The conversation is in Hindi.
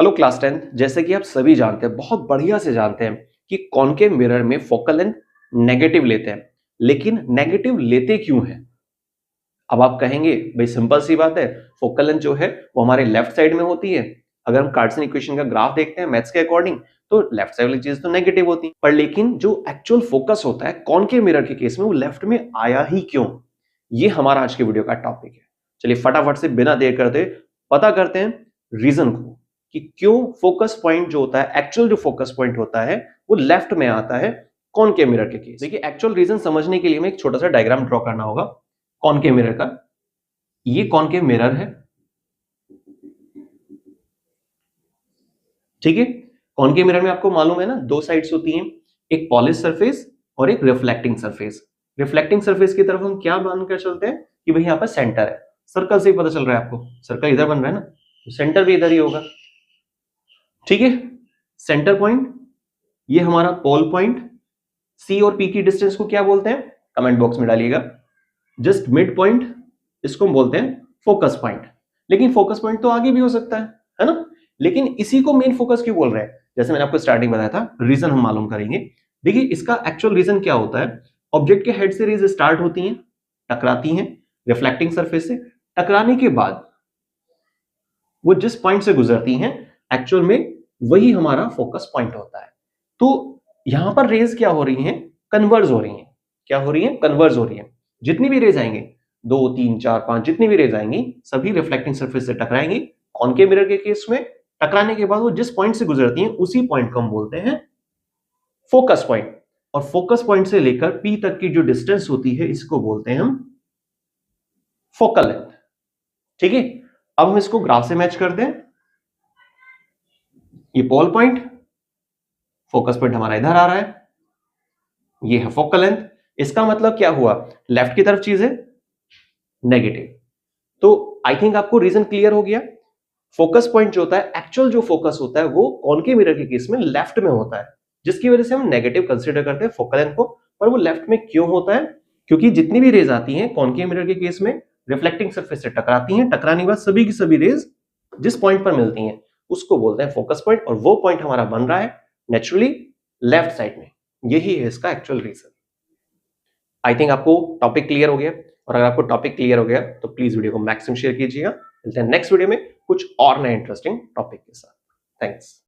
Hello class 10th। जैसे कि आप सभी जानते हैं, बहुत बढ़िया से जानते हैं कि कॉनकेव मिरर में फोकल लेंथ नेगेटिव लेते हैं, लेकिन नेगेटिव लेते क्यों है? अब आप कहेंगे भाई सिंपल सी बात है, फोकल लेंथ जो है वो हमारे लेफ्ट साइड में होती है। अगर हम कार्टेशियन इक्वेशन का ग्राफ देखते हैं मैथ्स के अकॉर्डिंग, तो लेफ्ट साइड वाली चीज तो नेगेटिव होती है, पर लेकिन जो एक्चुअल फोकस होता है कॉनकेव मिरर के केस में वो लेफ्ट में आया ही क्यों? ये हमारा आज के वीडियो का टॉपिक है। चलिए फटाफट से बिना देर करते पता करते हैं रीजन को कि क्यों फोकस पॉइंट जो होता है, एक्चुअल जो फोकस पॉइंट होता है वो लेफ्ट में आता है कॉनकेव मिरर के केस। देखिए एक्चुअल रीजन समझने के लिए हमें एक छोटा सा डायग्राम ड्रॉ करना होगा कॉनकेव मिरर का। ये कॉनकेव मिरर है, ठीक है। कॉनकेव मिरर में आपको मालूम है ना, दो साइड्स होती हैं, एक पॉलिश सरफेस और एक रिफ्लेक्टिंग सरफेस। रिफ्लेक्टिंग सरफेस की तरफ हम क्या मान कर चलते हैं कि भाई यहाँ पर सेंटर है। सर्कल से ही पता चल रहा है आपको, सर्कल इधर बन रहा है ना, तो सेंटर भी इधर ही होगा, ठीक है। सेंटर पॉइंट ये हमारा पोल पॉइंट, सी और पी की डिस्टेंस को क्या बोलते हैं कमेंट बॉक्स में डालिएगा। जस्ट मिड पॉइंट इसको हम बोलते हैं फोकस पॉइंट। लेकिन फोकस पॉइंट तो आगे भी हो सकता है ना। लेकिन इसी को मेन फोकस क्यों बोल रहे हैं? जैसे मैंने आपको स्टार्टिंग बताया था, रीजन हम मालूम करेंगे। देखिए इसका एक्चुअल रीजन क्या होता है। ऑब्जेक्ट के हेड से रेज स्टार्ट होती हैं, टकराती हैं रिफ्लेक्टिंग सरफेस से, टकराने के बाद वो जिस पॉइंट से गुजरती हैं एक्चुअल में वही हमारा फोकस पॉइंट होता है। तो यहां पर रेज क्या हो रही हैं, कन्वर्ज हो रही हैं। क्या हो रही हैं? कन्वर्ज हो रही है। जितनी भी रेज आएंगे, 2 3 4 5 जितनी भी रेज आएंगी सभी रिफ्लेक्टिंग सरफेस से टकराएंगी। कॉनकेव मिरर के केस में टकराने के बाद वो जिस पॉइंट से गुजरती हैं उसी पॉइंट को हम बोलते हैं फोकस पॉइंट। और फोकस पॉइंट से लेकर पी तक की जो डिस्टेंस होती है इसको बोलते हैं हम फोकल लेंथ, ठीक है। अब हम इसको ग्राफ से मैच करते हैं। ये पोल पॉइंट, फोकस पॉइंट हमारा इधर आ रहा है, ये है फोकल लेंथ। इसका मतलब क्या हुआ, लेफ्ट की तरफ चीज है नेगेटिव। तो आई थिंक आपको रीजन क्लियर हो गया। फोकस पॉइंट जो होता है, एक्चुअल जो फोकस होता है वो कॉनकेव मिरर के केस में लेफ्ट में होता है, जिसकी वजह से हम नेगेटिव कंसीडर करते हैं फोकल लेंथ को। पर वो लेफ्ट में क्यों होता है? क्योंकि जितनी भी रेज आती हैं कॉनकेव मिरर के केस में रिफ्लेक्टिंग सरफेस से टकराती हैं, टकराने के बाद सभी की सभी रेज जिस पॉइंट पर मिलती हैं उसको बोलते हैं फोकस पॉइंट। और वो पॉइंट हमारा बन रहा है नेचुरली लेफ्ट साइड में। यही है इसका एक्चुअल रीजन। आई थिंक आपको टॉपिक क्लियर हो गया, और अगर आपको टॉपिक क्लियर हो गया तो प्लीज वीडियो को मैक्सिमम शेयर कीजिएगा। मिलते हैं नेक्स्ट वीडियो में कुछ और नए इंटरेस्टिंग टॉपिक के साथ। थैंक्स।